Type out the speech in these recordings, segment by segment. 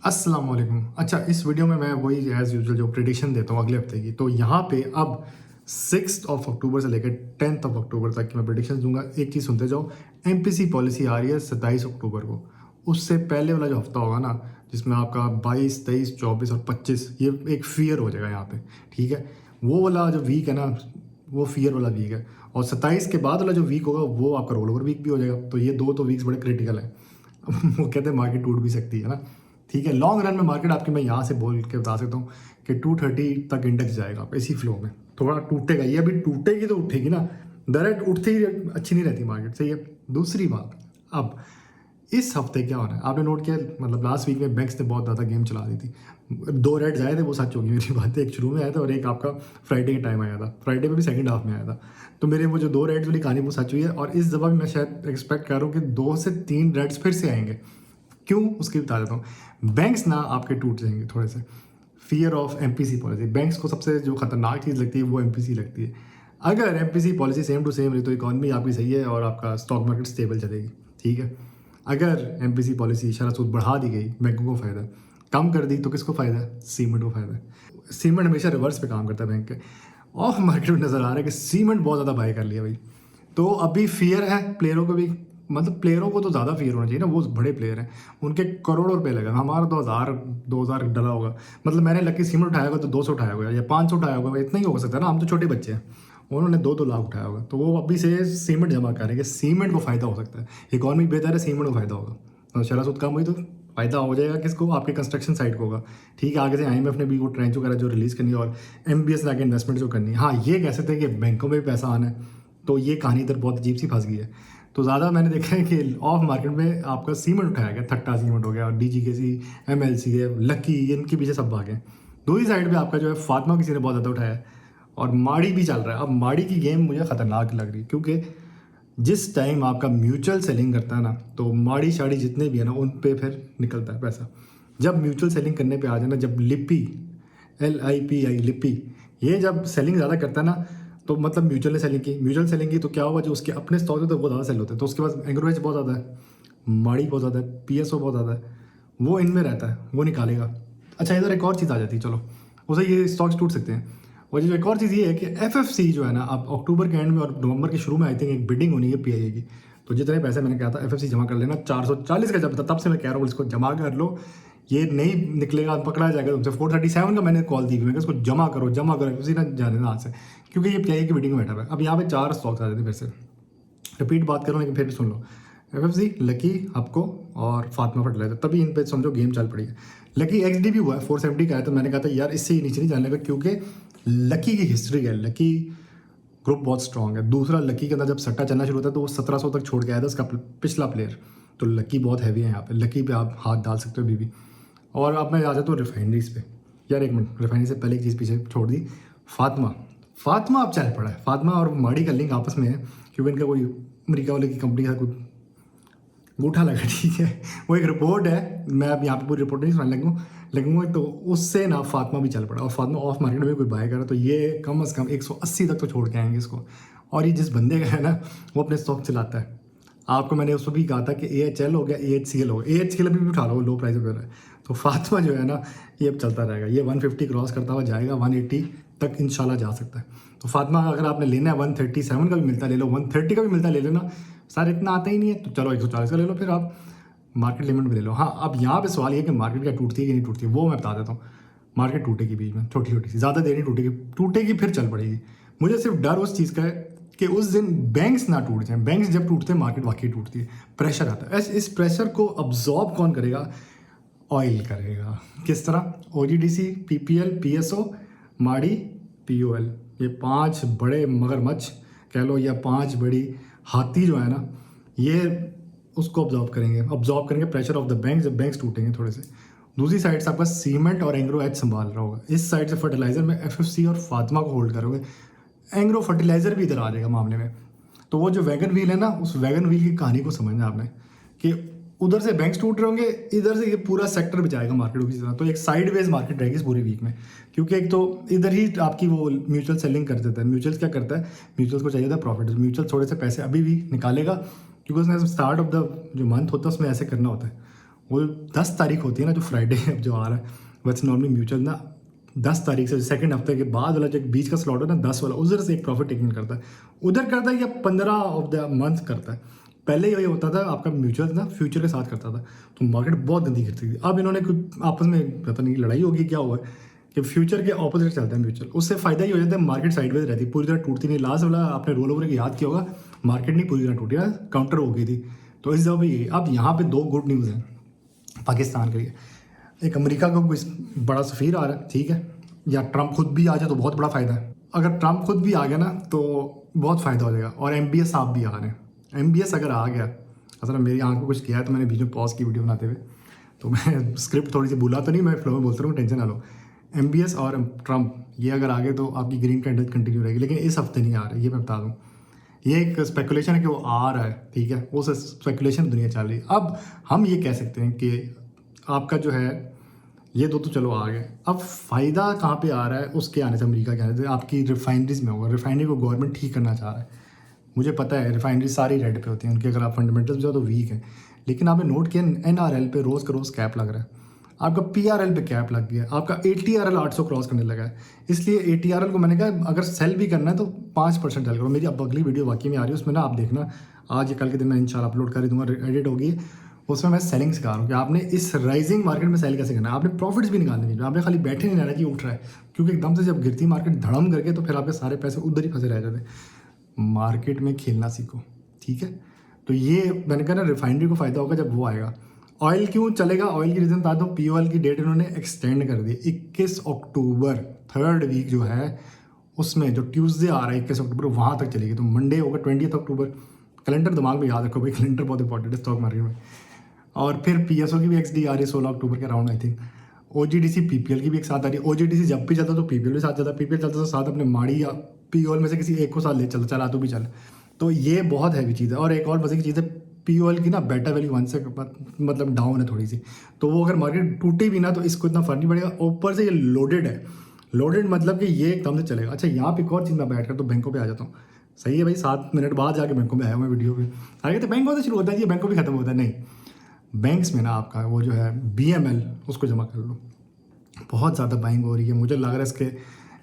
अस्सलाम वालेकुम। अच्छा, इस वीडियो में मैं वही एज़ यूजुअल जो प्रेडिक्शन देता हूँ अगले हफ्ते की, तो यहाँ पे अब 6 अक्टूबर से लेकर 10 अक्टूबर तक की मैं प्रेडिक्शन दूंगा। एक चीज़ सुनते जाओ, एमपीसी पॉलिसी आ रही है 27 अक्टूबर को। उससे पहले वाला जो हफ्ता होगा ना, जिसमें आपका 22, 23, 24 और 25 ये एक फियर हो जाएगा यहाँ पे, ठीक है। वो वाला जो वीक है ना, वो फियर वाला वीक है। और 27 के बाद वाला जो वीक होगा वो आपका रोल ओवर वीक भी हो जाएगा। तो ये दो तो वीक्स बड़े क्रिटिकल है। वो कहते हैं मार्केट टूट भी सकती है ना, ठीक है। लॉन्ग रन में मार्केट आपकी मैं यहाँ से बोल के बता सकता हूँ कि 230 तक इंडेक्स जाएगा इसी फ्लो में। थोड़ा टूटेगा, ये अभी टूटेगी तो उठेगी ना, डायरेक्ट उठते ही अच्छी नहीं रहती मार्केट, सही है। दूसरी बात, अब इस हफ्ते क्या हो रहा है आपने नोट किया, मतलब लास्ट वीक में बैंक्स ने बहुत ज़्यादा गेम चला दी थी। 2 रेड्स आए थे, वो सच होगी मेरी बात है। एक शुरू में आया था और एक आपका फ्राइडे के टाइम आया था, फ्राइडे में भी सेकंड हाफ में आया था। तो मेरे वो जो 2 रेड्स वाली कहानी वो सच हुई है, और इस दफ़ा भी मैं शायद एक्सपेक्ट कर रहा हूँ कि 2 से 3 रेड्स फिर से आएंगे। क्यों, उसकी बता देता हूँ। बैंक्स ना आपके टूट जाएंगे थोड़े से, fear of MPC policy. Banks को सबसे जो खतरनाक चीज़ लगती है वो एमपीसी लगती है। अगर MPC policy same to same रही तो इकॉनमी आपकी सही है और आपका स्टॉक मार्केट स्टेबल चलेगी, ठीक है। अगर एमपीसी पॉलिसी शरह सूद बढ़ा दी गई, बैंकों को फ़ायदा, कम कर दी तो किसको फ़ायदा है? सीमेंट को फ़ायदा है। सीमेंट हमेशा रिवर्स पे काम करता है बैंक के। ऑफ मार्केट में नज़र आ रहा है कि सीमेंट बहुत ज़्यादा बाय कर लिया भाई। तो अभी फियर है प्लेयरों को भी, मतलब प्लेयरों को तो ज़्यादा फियर होना चाहिए ना, वो बड़े प्लेयर हैं, उनके करोड़ों रुपए लगा। हमारा तो 1000 डला होगा, मतलब मैंने लकी सीमेंट उठाया होगा तो 200 उठाया होगा या 500 उठाया होगा, इतना ही हो सकता है ना, हम तो छोटे बच्चे हैं। उन्होंने 2-2 लाख उठाया होगा, तो वो अभी से सीमेंट जमा करेंगे। सीमेंट को फ़ायदा हो सकता है, इकॉनमी बेहतर है, सीमेंट को फ़ायदा होगा। तो शरह सूद कम हुई तो फ़ायदा हो जाएगा किसको? आपके कंस्ट्रक्शन साइड को होगा, ठीक है। आगे से आईएमएफ ने भी वो ट्रेंच वगैरह जो रिलीज़ करनी है और एमबीएस लाके इन्वेस्टमेंट जो करनी है। हाँ, ये कह सकते हैं कि बैंकों में भी पैसा आना है, तो ये कहानी इधर बहुत अजीब सी फंस गई है। तो ज़्यादा मैंने देखा है कि ऑफ मार्केट में आपका सीमेंट उठाया गया, थट्टा सीमेंट हो गया और डीजीकेसी, एमएलसी है, लकी, इनके पीछे सब भागे। दूसरी साइड पे आपका जो है फातिमा किसी ने बहुत ज़्यादा उठाया है, और माड़ी भी चल रहा है। अब माड़ी की गेम मुझे ख़तरनाक लग रही है, क्योंकि जिस टाइम आपका म्यूचुअल सेलिंग करता है ना, तो माड़ी शाड़ी जितने भी है ना उन पे फिर निकलता है पैसा। जब म्यूचुअल सेलिंग करने पे आ जाए ना, जब लिपी, LIPI लिपी, ये जब सेलिंग ज़्यादा करता है ना, तो मतलब म्यूचुअल सेलिंग की तो क्या होगा, जो उसके अपने स्टॉक होते हैं वो ज़्यादा सेल होते हैं। तो उसके पास एग्रोवेज बहुत ज़्यादा है, माड़ी बहुत ज़्यादा है, PSO बहुत ज़्यादा है, वो इनमें रहता है, वो निकालेगा। अच्छा, इधर एक और चीज़ आ जाती है, चलो उसे ये स्टॉक्स टूट सकते हैं। और जो एक और चीज़ ये है कि FFC जो है ना, अब अक्टूबर के एंड में और नवंबर के शुरू में आई थिंक एक बिडिंग होनी है PIA की। तो जितने पैसे मैंने कहा था FFC जमा कर लेना, 440 का जब था, तब से मैं कह रहा हूँ इसको जमा कर लो। ये नहीं निकलेगा, पकड़ा जाएगा तुमसे। 437 का मैंने कॉल दी हुई, मैं इसको जमा करो FFC ना जाने ना हाथ से, क्योंकि ये PIA की बिडिंग में बैठा हुआ है। अब यहाँ पे 4 स्टॉक्स आ जाते हैं फिर से, रिपीट बात करूँ लेकिन फिर भी सुन लो। FFC, लकी, आपको और फातिमा फर्टिलाइजर, तभी इन पे समझो गेम चल पड़ी है। लकी XD भी हुआ है, 470 का है, तो मैंने कहा था यार इससे ही नीचे नहीं जाने का, क्योंकि लकी की हिस्ट्री है, लकी ग्रुप बहुत स्ट्रॉन्ग है। दूसरा, लकी के अंदर जब सट्टा चलना शुरू होता है तो वो 1700 तक छोड़ के आया था उसका पिछला प्लेयर। तो लकी बहुत हैवी है यहाँ पे, लकी पे आप हाथ डाल सकते हो बीबी। और अब मैं आ जाता हूँ रिफाइनरीज पे। यार एक मिनट, रिफाइनरी से पहले एक चीज़ पीछे छोड़ दी। फातिमा, फातिमा अब चल पड़ा है। फातिमा और माड़ी का लिंक आपस में है, क्योंकि इनका कोई अमेरिका वाले की कंपनी का कोई अंगूठा लगा, ठीक है। वो एक रिपोर्ट है, मैं अब यहाँ पे पूरी रिपोर्ट नहीं सुनाने लगूंगा, तो उससे ना फातिमा भी चल पड़ा। और फातिमा ऑफ मार्केट में कोई बाय करा तो ये कम से कम 180 तक तो छोड़ के आएंगे इसको। और ये जिस बंदे का है ना, वो अपने स्टॉक चलाता है। आपको मैंने उसमें भी कहा था कि AHL हो गया, AHCL हो गया, AHCL अभी भी उठा लो, लो प्राइस वगैरह है। तो फातिमा जो है ना, ये अब चलता रहेगा, ये 150 क्रॉस करता हुआ जाएगा, 180 तक इंशाल्लाह जा सकता है। तो फातिमा अगर आपने लेना है, 137 का भी मिलता है ले लो, 130 का भी मिलता है ले लेना। सर इतना आता ही नहीं है तो चलो 140 का ले लो, फिर आप मार्केट लिमिट में ले लो। हाँ, अब यहाँ पे सवाल ये कि मार्केट क्या टूटती है कि नहीं टूटती है, वो मैं बता देता हूँ। मार्केट टूटेगी बीच में, छोटी छोटी सी, ज़्यादा देर नहीं टूटेगी, टूटेगी फिर चल पड़ेगी। मुझे सिर्फ डर उस चीज़ का है कि उस दिन बैंक्स ना टूट जाएं। बैंक्स जब टूटते हैं मार्केट वाकई टूटती है, प्रेशर आता है। इस प्रेशर को अब्जॉर्ब कौन करेगा? ऑयल करेगा। किस तरह? OGDC, PPL, PSO, माड़ी, POL, ये 5 बड़े मगरमच्छ कह लो, या 5 बड़ी हाथी जो है ना, ये उसको ऑब्जॉर्व करेंगे प्रेशर ऑफ द बैंक, जब बैंक्स टूटेंगे थोड़े से। दूसरी साइड से आपका सीमेंट और एंग्रो एच संभाल रहा होगा। इस साइड से फर्टिलाइजर में FFC और फातिमा को होल्ड करोगे। एंग्रो फर्टिलाइजर भी इधर आ जाएगा मामले में। तो वो जो वैगन व्हील है ना, उस वैगन व्हील की कहानी को समझना आपने, कि उधर से बैंक्स टूट रहे होंगे, इधर से ये पूरा सेक्टर भी जाएगा मार्केट की तरह। तो एक साइड वेज मार्केट रहेगी इस पूरी वीक में, क्योंकि एक तो इधर ही आपकी वो म्यूचुअल सेलिंग कर देता है। म्यूचुअल क्या करता है, म्यूचुअल को चाहिए था प्रॉफिट, म्यूचुअल थोड़े से पैसे अभी भी निकालेगा, क्योंकि उसने स्टार्ट ऑफ द जो मंथ होता है उसमें ऐसे करना होता है। वो 10 तारीख होती है ना, जो फ्राइडे अब जो आ रहा है, वैसे नॉर्मली म्यूचुअल ना 10 तारीख से सेकंड हफ्ते के बाद वाला जो बीच का स्लॉट है ना 10 वाला, उधर से एक प्रॉफिट टेकिंग करता है, उधर करता है या 15 ऑफ द मंथ करता है। पहले ये होता था आपका म्यूचुअल ना फ्यूचर के साथ करता था, तो मार्केट बहुत गंदी करती थी। अब इन्होंने कुछ आपस में पता नहीं लड़ाई होगी क्या हुआ है कि फ्यूचर के ऑपोजिट चलता है म्यूचुअल, उससे फायदा ही हो जाता है, मार्केट साइडवेज रहती है, पूरी तरह टूटती नहीं। लास्ट वाला आपने रोल ओवर याद किया होगा, मार्केट नहीं पूरी तरह टूटी ना, काउंटर हो गई थी। तो इस दफा ये अब यहाँ पे 2 गुड न्यूज़ हैं पाकिस्तान के लिए। एक अमेरिका का कोई बड़ा सफ़ीर आ रहा है, ठीक है, या ट्रंप खुद भी आ जाए तो बहुत बड़ा फ़ायदा है। अगर ट्रंप खुद भी आ गया ना तो बहुत फ़ायदा हो जाएगा। और MBS साहब भी आ रहे हैं। MBS अगर आ गया, असल मेरी आंख में कुछ किया है तो मैंने बीच में पॉज की वीडियो बनाते हुए, तो मैं स्क्रिप्ट थोड़ी सी भूला तो नहीं, मैं फ्लो में बोलता रहूँ, टेंशन ना लो। MBS और ट्रंप ये अगर आ गए तो आपकी ग्रीन कैंडल कंटिन्यू रहेगी, लेकिन इस हफ्ते नहीं आ रही, ये मैं बता दूँ। ये एक स्पेकुलेशन है कि वो आ रहा है, ठीक है, वो स्पेकुलेशन दुनिया चल रही है। अब हम ये कह सकते हैं कि आपका जो है ये दो तो चलो आ गए, अब फ़ायदा कहाँ पे आ रहा है उसके आने से, अमेरिका के आने से आपकी रिफाइनरीज में होगा। रिफाइनरी को गवर्नमेंट ठीक करना चाह रहा है, मुझे पता है रिफाइनरी सारी रेड पे होती हैं उनके, अगर आप फंडामेंटल्स जो तो वीक हैं, लेकिन आपने नोट किया NRL पे रोज़ का रोज़ कैप लग रहा है, आपका PRL पे कैप लग गया, आपका ATRL 800 क्रॉस करने लगा है। इसलिए ATRL को मैंने कहा अगर सेल भी करना है तो 5% सेल करो। मेरी अब अगली वीडियो वाकई में आ रही है, उसमें ना आप देखना, आज या कल के दिन मैं इंशाल्लाह अपलोड कर ही दूंगा, एडिट होगी, उसमें मैं सेलिंग सिखा रहा हूँ कि आपने इस राइजिंग मार्केट में सेल कैसे करना है। आपने प्रॉफिट्स भी निकालने हैं, आपने खाली बैठे नहीं रहना कि उठ रहा है, क्योंकि एकदम से जब गिरती मार्केट धड़म करके तो फिर आपके सारे पैसे उधर ही फंसे रह जाते हैं। मार्केट में खेलना सीखो, ठीक है। तो ये मैंने कहा ना रिफाइनरी को फ़ायदा होगा जब वो आएगा। ऑयल क्यों चलेगा, ऑयल की रीज़न बता दो, POL की डेट इन्होंने एक्सटेंड कर दी 21 अक्टूबर, थर्ड वीक जो है उसमें, जो ट्यूसडे आ रहा है 21 अक्टूबर वहाँ तक चलेगी। तो मंडे होगा 20 अक्टूबर, कैलेंडर दिमाग में याद रखो भाई, कैलेंडर बहुत इंपॉर्टेंट है स्टॉक मार्केट में। और फिर PSO की भी XD आ रही है 16 अक्टूबर के around I think. OGDC PPL की भी एक साथ आ रही है। OGDC जब भी चलता तो PPL भी साथ चलता, PPL चलता तो साथ अपने माड़ी या POL में से किसी एक को साथ ले चला तो भी चल। तो ये बहुत हैवी चीज़ है। और एक और मजे की चीज़ है, POL की ना बेटा वैल्यू 1 से मतलब डाउन है थोड़ी सी, तो वो अगर मार्केट टूटी भी ना तो इसको इतना फर्क नहीं पड़ेगा। ऊपर से ये लोडेड है, लोडेड मतलब कि ये एकदम से चलेगा। अच्छा यहाँ पे एक और चीज़ मैं बैठ कर तो बैंकों पे आ जाता हूँ। सही है भाई, 7 मिनट बाद जाके बैंकों में आया हुआ वीडियो पे, आगे तो बैंकों से शुरू होता है, ये बैंकों भी खत्म होता है नहीं। बैंक्स में ना आपका वो जो है BML उसको जमा कर लो, बहुत ज़्यादा बाइंग हो रही है, मुझे लग रहा है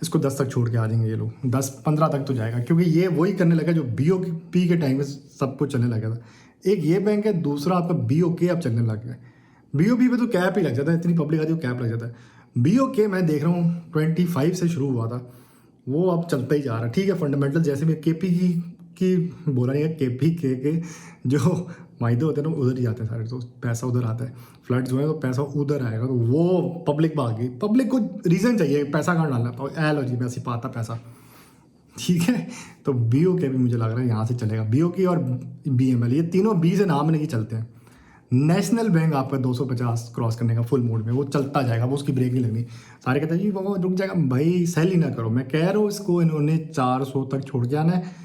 इसको 10 तक छोड़ के आ जाएंगे ये लोग, 10-15 तक तो जाएगा, क्योंकि ये वही करने लगा जो BOP के टाइम में सब कुछ चलने लगा था। एक ये बैंक है, दूसरा आपका BOK अब चलने लग गया है। BOP पे तो कैप ही लग जाता है, इतनी पब्लिक आती है कैप लग जाता है। BOK मैं देख रहा हूँ 25 से शुरू हुआ था, वो अब चलता ही जा रहा है, ठीक है। फंडामेंटल जैसे भी KP की बोला नहीं है, KP के जो वायदे होते हैं ना उधर ही जाते हैं सारे, तो पैसा उधर आता है। फ्लड्स हुए तो पैसा उधर आएगा, तो वो पब्लिक भाग गई। पब्लिक को रीज़न चाहिए पैसा कहाँ डालना, तो एल हो जी वैसे पाता पैसा, ठीक है। तो BOK भी मुझे लग रहा है यहाँ से चलेगा, BOK और BML ये तीनों B से नाम नहीं चलते हैं। नेशनल बैंक आपका 250 क्रॉस करने का फुल मोड में, वो चलता जाएगा, वो उसकी ब्रेक नहीं लगनी। सारे कहते हैं जी वो रुक जाएगा, भाई सेल ही ना करो, मैं कह रहा हूँ इसको इन्होंने 400 तक छोड़ के आना है।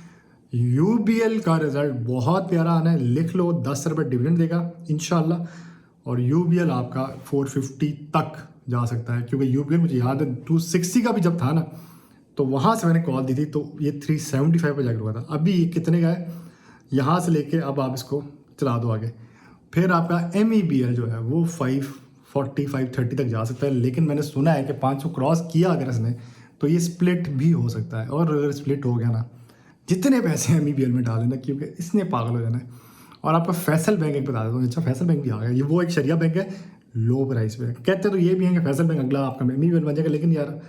UBL का रिजल्ट बहुत प्यारा आना है, लिख लो, 10 रुपये डिविडेंड देगा इंशाल्लाह, और UBL आपका 450 तक जा सकता है, क्योंकि UBL मुझे याद है 260 का भी जब था ना तो वहाँ से मैंने कॉल दी थी, तो ये 375 पर जाकर हुआ था। अभी ये कितने का है, यहाँ से लेके अब आप इसको चला दो आगे। फिर आपका MEBL जो है वो 540 530 तक जा सकता है, लेकिन मैंने सुना है कि 500 क्रॉस किया अगर इसने तो ये स्प्लिट भी हो सकता है, और अगर स्प्लिट हो गया ना जितने पैसे MEBL में डाल देना, क्योंकि इसने पागल हो जाना है। और आपका फैसल बैंक एक बता देता हूँ, अच्छा फैसल बैंक भी आ गया, ये वो एक शरिया बैंक है लो प्राइस पे, कहते तो ये भी है कि फैसल बैंक अगला आपका MEBL बन जाएगा, लेकिन यार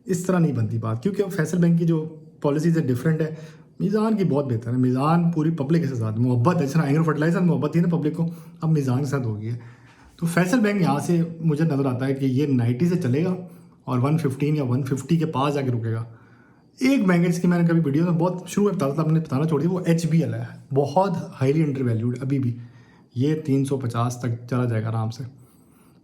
इस तरह नहीं बनती बात, क्योंकि फैसल बैंक की जो पॉलिसीज है डिफरेंट है, मीज़ान की बहुत बेहतर है। मीज़ान पूरी पब्लिक के साथ मोहब्बत है, जैसे एग्रो फर्टिलाइजर मोहब्बत थी ना पब्लिक को, अब मीज़ान के साथ हो गई है। तो फैसल बैंक यहाँ से मुझे नज़र आता है कि ये 90 से चलेगा और 115 या 150 के पास जाके रुकेगा। एक बैंक है जिसकी मैंने कभी वीडियो में बहुत शुरू में बताया था, आपने बताना छोड़ दिया, वो HBL है, बहुत हाईली अंडर वैल्यूड अभी भी, ये 350 तक चला जाएगा आराम से।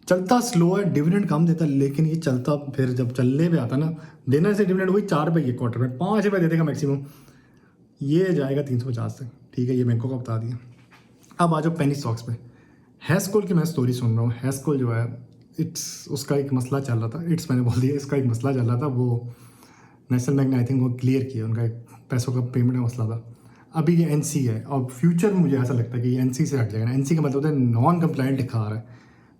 चलता स्लो है, डिविडेंड कम देता है, लेकिन ये चलता फिर जब चलने पे आता ना, देना से डिविडेंड वही 4 रुपये के क्वार्टर में, 5 रुपये दे देगा मैक्सिमम, ये जाएगा 350 तक, ठीक है। ये बैंकों का बता दिया। अब आ जाओ पेनी स्टॉक्स पे। हैस्कोल की मैं स्टोरी सुन रहा हूँ, हैस्कोल जो है उसका एक मसला चल रहा था, मैंने बोल दिया, इसका एक मसला चल रहा था, वो नेशनल बैंक ने आई थिंक वो क्लियर किया, उनका एक पैसों का पेमेंट का मसला था। अभी ये NC है, और फ्यूचर में मुझे ऐसा लगता है कि ये NC से हट जाएगा। NC का मतलब होता है नॉन कंप्लाइंट लिखा आ रहा है,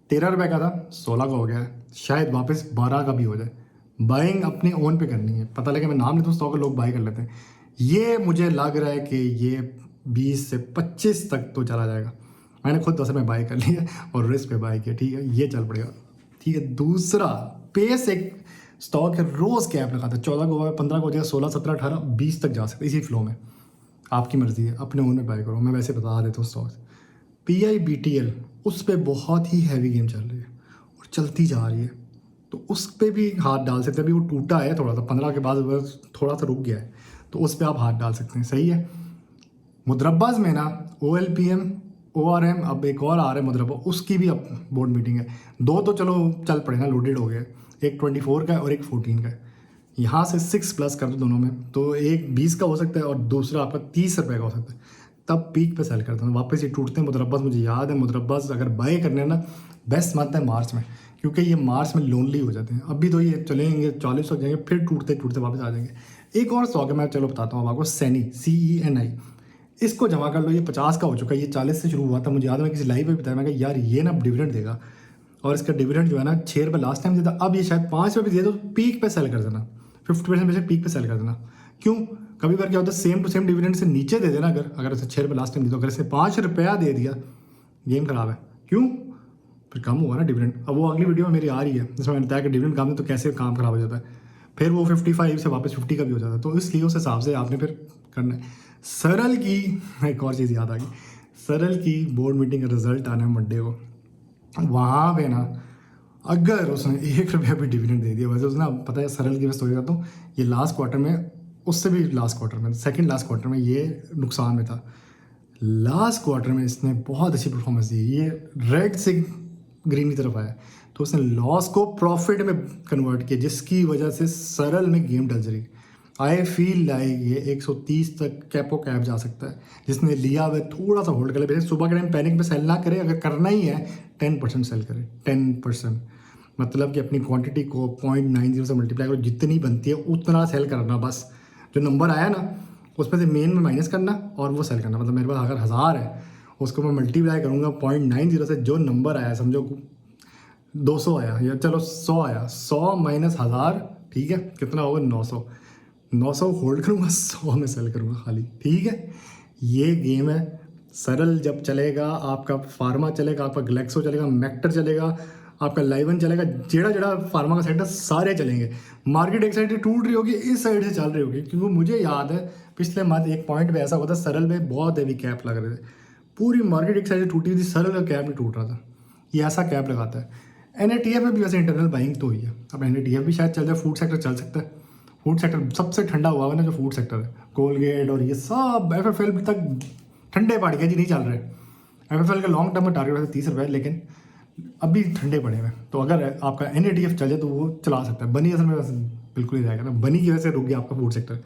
13 रुपये का था, 16 का हो गया है, शायद वापस 12 का भी हो जाए। बाइंग अपने ओन पे करनी है। पता लगे मैं नाम लेता हूँ स्टॉक, लोग बाई कर लेते हैं। ये मुझे लग रहा है कि ये 20 से 25 तक तो चला जाएगा। मैंने खुद 10 में बाई कर लिया और रिस्क पे बाई किया, ठीक है, ये चल पड़ेगा, ठीक है। दूसरा पेस एक स्टॉक है, रोज़ कैप लगाता है, 14 को 15 को हो जाएगा, 16, 17, 18, 20 तक जा सकते इसी फ्लो में। आपकी मर्ज़ी है, अपने ओन में बाई करो, मैं वैसे बता देता हूँ स्टॉक्स। PIBTL उस पर बहुत ही हैवी गेम चल रही है और चलती जा रही है, तो उस पर भी हाथ डाल सकते हैं। अभी वो टूटा है थोड़ा सा, 15 के बाद थोड़ा सा रुक गया है, तो उस पर आप हाथ डाल सकते हैं, सही है। मुद्रब्बाज में ना OLPM ORM, अब एक और आ रहा है मुद्रब्बा, उसकी भी अब बोर्ड मीटिंग है। 2 तो चलो चल पड़े ना, लोडेड हो गया, एक 24 का है और एक 14 का है। यहाँ से 6+ कर दो दोनों में, तो एक 20 का हो सकता है और दूसरा आपका 30 रुपये का हो सकता है। तब पीक पे सेल करता हूँ, वापस ये टूटते हैं मुद्रब्बाज। मुझे याद है मुद्रब्बाज अगर बाय करने हैं ना, बेस्ट मंथ है मार्च में, क्योंकि ये मार्च में लोनली हो जाते हैं। अभी तो ये चलेंगे 40 तक जाएंगे, फिर टूटते टूटते वापस आ जाएंगे। एक और स्टॉक है, मैं चलो बताता हूँ आपको, सैनी, CENI। इसको जमा कर लो, ये 50 का हो चुका है, ये 40 से शुरू हुआ था। मुझे याद है मैं किसी लाइव में बताया, मैं कहा यार ये ना डिविडेंड देगा, और इसका डिविडेंड जो है ना 6 रुपये लास्ट टाइम देता, अब ये शायद 5 रुपये भी दे, तो पीक पे सेल कर देना, 50% में पीक पे सेल कर देना। क्यों, कभी बार क्या होता है, सेम टू सेम डिविडेंड से नीचे दे देना। अगर इसे 6 रुपये लास्ट टाइम दे दो, अगर इसने 5 रुपया दे दिया, गेम खराब है। क्यों, फिर कम हुआ ना डिविडेंड। अब वो अगली वीडियो में मेरी आ रही है, जिसमें मैंने बताया कि डिविडेंड कम है तो कैसे काम खराब हो जाता है, फिर वो 55 से वापस 50 का भी हो जाता है। तो इसलिए उस हिसाब से आपने फिर करना है। सरल की एक और चीज़ याद आ गई, सरल की बोर्ड मीटिंग का रिजल्ट आना है मंडे को। वहाँ पे ना अगर उसने 1 रुपया भी डिविडेंड दे दिया, वैसे उसने, पता है सरल की मैं स्टोरी करता हूँ, ये लास्ट क्वार्टर में, उससे भी लास्ट क्वार्टर में, सेकंड लास्ट क्वार्टर में ये नुकसान में था। लास्ट क्वार्टर में इसने बहुत अच्छी परफॉर्मेंस दी, ये रेड से ग्रीन की तरफ आया, तो उसने लॉस को प्रॉफिट में कन्वर्ट किया, जिसकी वजह से सरल में गेम डल रही। आई फील लाइक ये 130 तक कैपो कैप जा सकता है। जिसने लिया वह थोड़ा सा होल्ड कर ले, सुबह के टाइम पैनिक में सेल ना करे, अगर करना ही है 10% सेल करे, 10%, मतलब कि अपनी क्वांटिटी को 0.90 से मल्टीप्लाई करो, जितनी बनती है उतना सेल करना। बस जो नंबर आया ना उसमें से मेन में माइनस करना और वो सेल करना। मतलब मेरे पास अगर 1000 है, उसको मैं मल्टीप्लाई करूँगा 0.90 से, जो नंबर आया, समझो 200 आया या चलो 100 आया, 100 माइनस 1000, ठीक है, कितना होगा 900। 900 होल्ड करूँगा, 100 में सेल करूँगा खाली, ठीक है। ये गेम है। सरल जब चलेगा, आपका फार्मा चलेगा, आपका ग्लेक्सो चलेगा, मैक्टर चलेगा, आपका लाइवन चलेगा, जेड़ा जेड़ा फार्मा का सेक्टर सारे चलेंगे। मार्केट एक साइड से टूट रही होगी, इस साइड से चल रही होगी, क्योंकि मुझे याद है पिछले मंथ एक पॉइंट पे ऐसा होता है, सरल में बहुत हैवी कैप लग रहे थे, पूरी मार्केट एक साइड से टूटी हुई थी, सरल का कैप नहीं टूट रहा था। ये ऐसा कैप लगाता है। NATF में भी वैसे इंटरनल बाइंग तो हुई है, अब NATF भी शायद चल जाए, फूड सेक्टर चल सकता है। फूड सेक्टर सबसे ठंडा हुआ है ना, जो फूड सेक्टर है, कोलगेट और ये सब FFL तक ठंडे पड़ गए जी, नहीं चल रहे। FFL का लॉन्ग टर्म में टारगेट वैसे 30 रुपये, लेकिन अभी ठंडे पड़े हुए, तो अगर आपका NATF चल जाए तो वो चला सकता है। बनी असल में वैसे बिल्कुल ही जाएगा ना, बनी की वजह से रुक गया आपका फूड सेक्टर।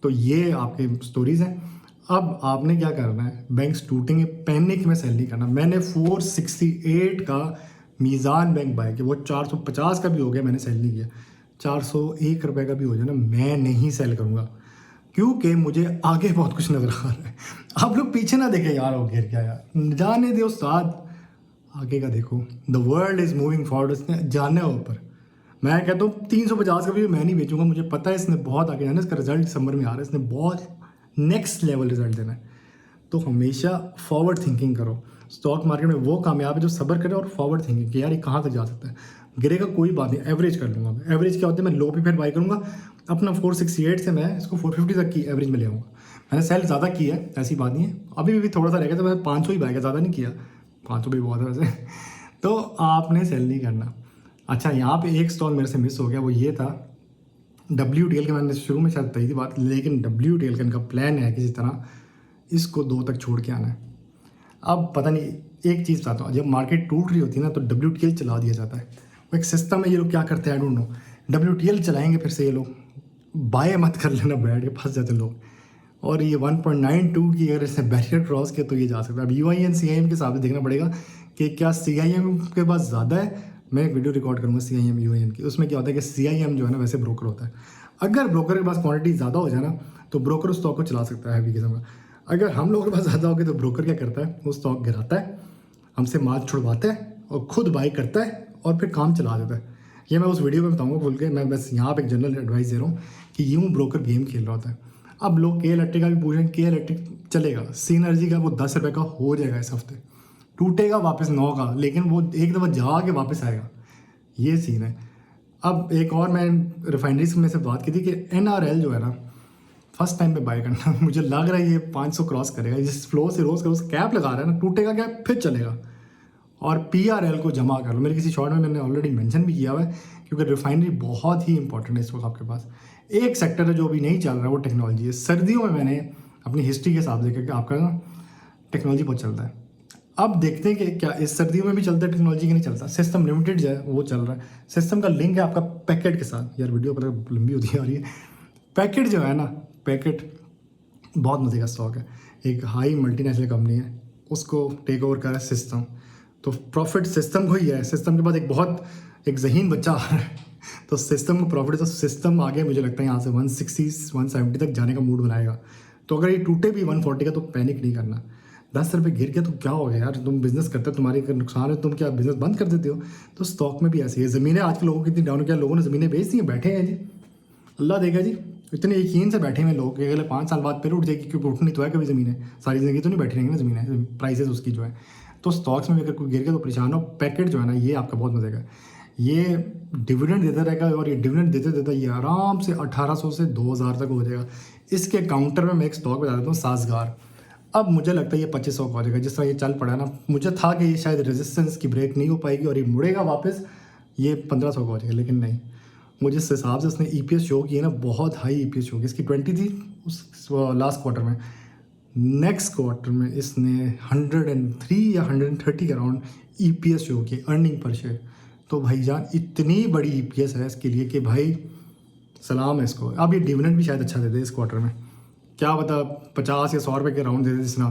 तो ये आपके स्टोरीज हैं। अब आपने क्या करना है, बैंक्स टूटेंगे, पैनिक में सेल नहीं करना। मैंने 468 का मीज़ान बैंक बाय किया, वो 450 का भी हो गया, मैंने सेल नहीं किया। 401 रुपये का भी हो जाए ना, मैं नहीं सेल करूँगा, क्योंकि मुझे आगे बहुत कुछ नजर आ रहा है। आप लोग पीछे ना देखें यार, वो गिर गया यार, जाने दो उस्ताद, आगे का देखो। The world is moving forward, इसने जाना है ऊपर। मैं कहता हूँ 350 का भी मैं नहीं बेचूंगा, मुझे पता है इसने बहुत आगे जाना है, इसका रिजल्ट दिसंबर में आ रहा है, इसने बहुत नेक्स्ट लेवल रिजल्ट देना है। तो हमेशा फॉरवर्ड थिंकिंग करो। स्टॉक मार्केट में वो कामयाब है जो सब्र करे और फॉरवर्ड थिंकिंग कि यार ये कहाँ तक जा सकता है, गिरेगा कोई बात नहीं, एवरेज कर लूँगा। एवरेज क्या होता है, मैं लो पे फिर बाई करूँगा, अपना 468 से मैं इसको 450 तक की एवरेज में ले आऊँगा। मैंने सेल ज़्यादा की है, ऐसी बात नहीं है, अभी भी थोड़ा सा रह गया, तो मैं 500 ही बाई किया, ज़्यादा नहीं किया, 500 भी बहुत है वैसे। तो आपने सेल नहीं करना। अच्छा, यहाँ पे एक स्टॉक मेरे से मिस हो गया, वो ये था WTL के, मैंने शुरू में शायद बताई थी बात, लेकिन WTL का इनका प्लान है किसी तरह इसको 2 तक छोड़ के आना है। अब पता नहीं, एक चीज़ बताता हूँ, जब मार्केट टूट रही होती है ना तो WTL चला दिया जाता है, वो एक सिस्टम है। ये लोग क्या करते हैं आई डोंट नो, WTL चलाएंगे, फिर से ये लोग बाय मत कर लेना, बैठ के फंस जाते लोग। और ये 1.92 की अगर इसने बैरियर क्रॉस किया तो ये जा सकता है। अब UIN CIM के हिसाब से देखना पड़ेगा कि क्या CIM के पास ज़्यादा है। मैं एक वीडियो रिकॉर्ड करूँगा CIM UIN की, उसमें क्या होता है कि CIM जो है ना वैसे ब्रोकर होता है, अगर ब्रोकर के पास क्वांटिटी ज़्यादा हो जाए ना तो ब्रोकर उस स्टॉक को चला सकता है हैवी किस्म का। अगर हम लोगों के पास ज़्यादा हो गया तो ब्रोकर क्या करता है, वो स्टॉक गिराता है, हमसे माल छुड़वाता है और खुद बाई करता है और फिर काम चला देता है। ये मैं उस वीडियो में बताऊंगा खुल के, मैं बस यहाँ पे एक जनरल एडवाइस दे रहा हूँ कि यूँ ब्रोकर गेम खेल रहा होता है। अब लोग के इलेक्ट्रिक का भी पूछ रहे हैं, के इलेक्ट्रिक चलेगा, सीनर्जी का वो 10 रुपये का हो जाएगा इस हफ्ते, टूटेगा वापस 9 का, लेकिन वो एक दफ़ा जा के वापस आएगा, ये सीन है। अब एक और मैं रिफाइनरीज में से बात की थी कि NRL जो है ना, फर्स्ट टाइम पे बाय करना मुझे लग रहा है ये 500 क्रॉस करेगा, जिस फ्लो से रोज़ का रोज़ कैप लगा रहा है ना, टूटेगा क्या फिर चलेगा। और PRL को जमा कर लो, मेरे किसी शॉर्ट में मैंने ऑलरेडी मेंशन भी किया हुआ है, क्योंकि रिफाइनरी बहुत ही इंपॉर्टेंट है इस वक्त आपके पास। एक सेक्टर है जो अभी नहीं चल रहा है, वो टेक्नोलॉजी है। सर्दियों में मैंने अपनी हिस्ट्री के हिसाब से देखा कि आपका ना टेक्नोलॉजी बहुत चलता है। अब देखते हैं कि क्या इस सर्दियों में भी चलता है टेक्नोलॉजी की नहीं चलता। सिस्टम लिमिटेड जो है वो चल रहा है, सिस्टम का लिंक है आपका पैकेट के साथ। यार वीडियो पर लंबी होती आ रही है। पैकेट जो है ना, पैकेट बहुत मजे का स्टॉक है, एक हाई मल्टीनेशनल कंपनी है, उसको टेक ओवर कर रहा है सिस्टम, तो प्रॉफिट सिस्टम को ही है। सिस्टम के बाद एक जहीन बच्चा आ रहा है, तो सिस्टम को प्रॉफिट, तो सिस्टम आगे मुझे लगता है यहाँ से 160-170 तक जाने का मूड बनाएगा। तो अगर ये टूटे भी 140 का तो पैनिक नहीं करना। 10 रुपये गिर गया तो क्या हो गया यार, तुम बिजनेस करते हो, तुम्हारी अगर नुकसान है तुम क्या बिजनेस बंद कर देते हो। तो स्टॉक में भी ऐसी है। ज़मीनें आजकल लोगों की इतनी डाउन, क्या लोगों ने ज़मीनें बेच दी हैं, बैठे हैं जी, अल्लाह देगा जी। इतने यकीन से बैठे हुए लोग कि अगले 5 साल बाद फिर उठ जाएगी, क्योंकि उठनी तो है कभी ज़मीनें, सारी ज़िंदगी तो नहीं बैठी रहेंगी ना ज़मीनें, प्राइसेस उसकी जो है। तो स्टॉक्स में भी अगर कोई गिर गया तो परेशान हो। पैकेट जो है ना, ये आपका बहुत मजे का है, ये डिविडेंड देता रहेगा, और ये डिविडेंड देते देते ये आराम से 1800 से 2000 तक हो जाएगा। इसके काउंटर में मैं एक स्टॉक बता देता हूँ, साजगार। अब मुझे लगता है ये 2500 का हो जाएगा। जिस तरह ये चल पड़ा है ना, मुझे था कि ये शायद रेजिस्टेंस की ब्रेक नहीं हो पाएगी और ये मुड़ेगा वापस, ये 1500 का हो जाएगा, लेकिन नहीं। मुझे जिस हिसाब से उसने EPS शो की है ना, बहुत हाई EPS शो की, इसकी 20 थी उस लास्ट क्वार्टर में। नेक्स्ट क्वार्टर में इसने 103 या 130 के अराउंड EPS शो की, अर्निंग पर शेयर। तो भाईजान इतनी बड़ी EPS है इसके लिए कि भाई सलाम है इसको। अब ये डिविडेंड भी शायद अच्छा देते इस क्वार्टर में, क्या पता 50 या 100 रुपये के राउंड देते जिसना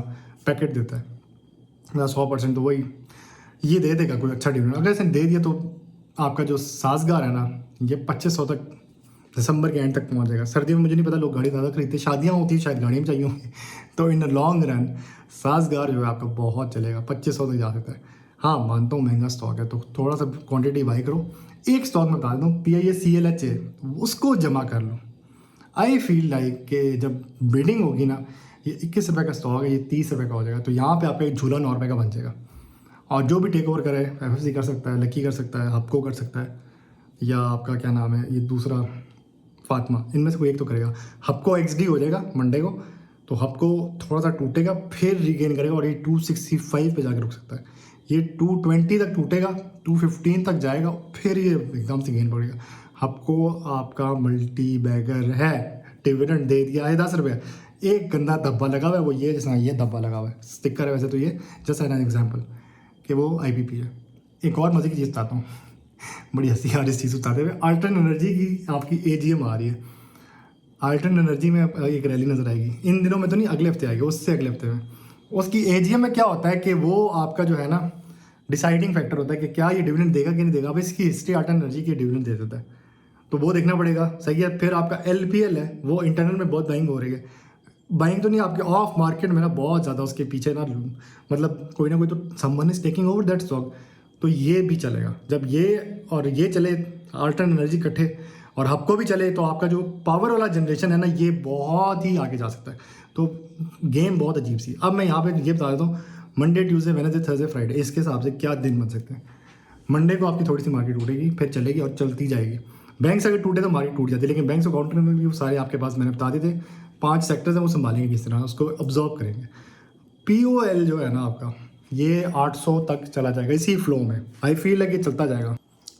पैकेट देता है, या 100%, तो वही ये दे देगा कोई अच्छा डिविडेंड। अगर इसने दे दिया तो आपका जो साजगार है ना, ये 2500 तक दिसंबर के एंड तक पहुंच जाएगा। सर्दियों में मुझे नहीं पता, लोग गाड़ी ज़्यादा खरीदते, शादियाँ होती हैं शायद, गाड़ियाँ भी चाहिए होंगी, तो इन लॉन्ग रन साजगार जो है आपका बहुत चलेगा, 2500 तक जा सकता है। हाँ मानता हूँ महंगा स्टॉक है, तो थोड़ा सा क्वांटिटी बाई करो। एक स्टॉक में बता देता हूँ, PIACLH, उसको जमा कर लो। आई फील लाइक कि जब बिडिंग होगी ना, ये 21 रुपये का स्टॉक है, ये 30 रुपये का हो जाएगा, तो यहाँ पे आपका एक झूला 9 रुपये का बन जाएगा। और जो भी टेक ओवर करे, FFC कर सकता है, लकी कर सकता है, हपको कर सकता है, या आपका क्या नाम है ये दूसरा फातिमा, इनमें से कोई एक तो करेगा। हपको XD हो जाएगा मंडे को, तो हपको थोड़ा सा टूटेगा फिर रिगेन करेगा, और ये 265 पे जाकर रुक सकता है। ये 220 तक टूटेगा, 215 तक जाएगा, फिर ये एकदम से गेन पड़ेगा। हपको आपका मल्टी बैगर है, डिविडेंड दे दिया है 10 रुपये। एक गंदा धब्बा लगा हुआ है, वो ये जैसा ये धब्बा लगा हुआ है, स्टिकर है वैसे तो ये, जस्ट एन एग्जाम्पल कि वो IPP है। एक और मज़े की चीज़ बताता हूँ, बड़ी हंसी आ रही इस चीज़ बताते हुए। अल्ट्रन एनर्जी की आपकी AGM आ रही है। अल्ट्रन एनर्जी में एक रैली नज़र आएगी, इन दिनों में तो नहीं, अगले हफ्ते आएगी, उससे अगले हफ्ते में। उसकी AGM में क्या होता है कि वो आपका जो है ना डिसाइडिंग फैक्टर होता है कि क्या ये डिविडेंड देगा कि नहीं देगा। अब इसकी हिस्ट्री अल्ट्रन एनर्जी की डिविडेंड दे देता है, तो वो देखना पड़ेगा, सही है। फिर आपका LPL है, वो इंटरनल में बहुत बाइंग हो रही है, बाइंग तो नहीं आपके ऑफ मार्केट में ना बहुत ज़्यादा उसके पीछे ना, मतलब कोई ना कोई तो someone is taking over that stock, तो ये भी चलेगा। जब ये और ये चले, अल्ट्रन एनर्जी इकट्ठे, और हपको भी चले, तो आपका जो पावर वाला जनरेशन है ना, ये बहुत ही आगे जा सकता है। तो गेम बहुत अजीब सी। अब मैं यहाँ पे ये बता देता हूँ, Monday, Tuesday, Wednesday, Thursday, Friday, इसके हिसाब से क्या दिन बन सकते हैं। मंडे को आपकी थोड़ी सी मार्केट टूटेगी, फिर चलेगी और चलती जाएगी। बैंक से अगर टूटे तो मार्केट टूट जाती है, लेकिन बैंक से काउंटर में भी सारे आपके पास मैंने बता दिए थे, 5 सेक्टर्स हैं, वो संभालेंगे किस तरह, उसको ऑब्जर्व करेंगे। POL जो है ना आपका, ये 800 तक चला जाएगा इसी फ्लो में, आई फील है कि चलता जाएगा।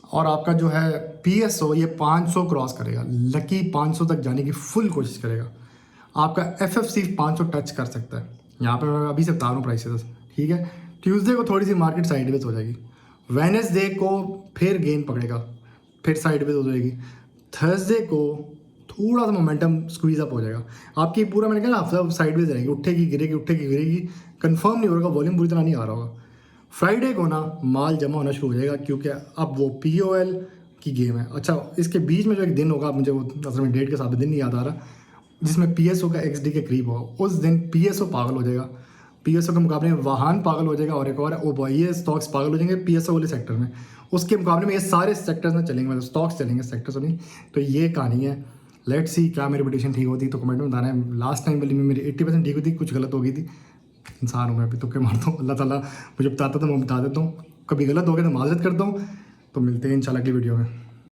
और आपका जो है PSO, ये 500 क्रॉस करेगा, लकी 500 तक जाने की फुल कोशिश करेगा। आपका FFC 500 टच कर सकता है, यहाँ पे मैं अभी से बता रहा हूँ प्राइसेस, ठीक है। ट्यूसडे को थोड़ी सी मार्केट साइडवेज हो जाएगी, वेडनेसडे को फिर गेन पकड़ेगा, फिर साइडवेज हो जाएगी, थर्सडे को थोड़ा सा मोमेंटम स्क्वीज अप हो जाएगा। आपकी पूरा मैंने कहा ना हफ्ता साइडवेज रहेगी, उठेगी गिरेगी, उठेगी गिरेगी, कंफर्म नहीं होगा, वॉल्यूम पूरी तरह नहीं आ रहा होगा। फ्राइडे को ना माल जमा होना शुरू हो जाएगा, क्योंकि अब वो POL की गेम है। अच्छा, इसके बीच में जो एक दिन होगा, मुझे वो असल में डेट के साथ दिन नहीं याद आ रहा, जिसमें PSO का XD के करीब होगा, उस दिन PSO पागल हो जाएगा, PSO के मुकाबले में वाहन पागल हो जाएगा, और एक और है वो ये स्टॉक्स पागल हो जाएंगे PSO वाले सेक्टर में, उसके मुकाबले में ये सारे सेक्टर्स में चलेंगे, मतलब स्टॉक्स चलेंगे, सेक्टर्स नहीं। तो ये कहानी है। लेट्स सी क्या मेरी प्रेडिक्शन ठीक होती तो कमेंट में बताना है। लास्ट टाइम वाली में मेरी 80% ठीक हुई थी, कुछ गलत हो गई थी। इंसान हूँ मैं, अभी तुक्के मारता हूँ, अल्लाह ताला मुझे बताता तो मैं बता देता हूँ, कभी गलत हो गया तो माजरत करता हूँ। तो मिलते हैं इंशाल्लाह अगली वीडियो में।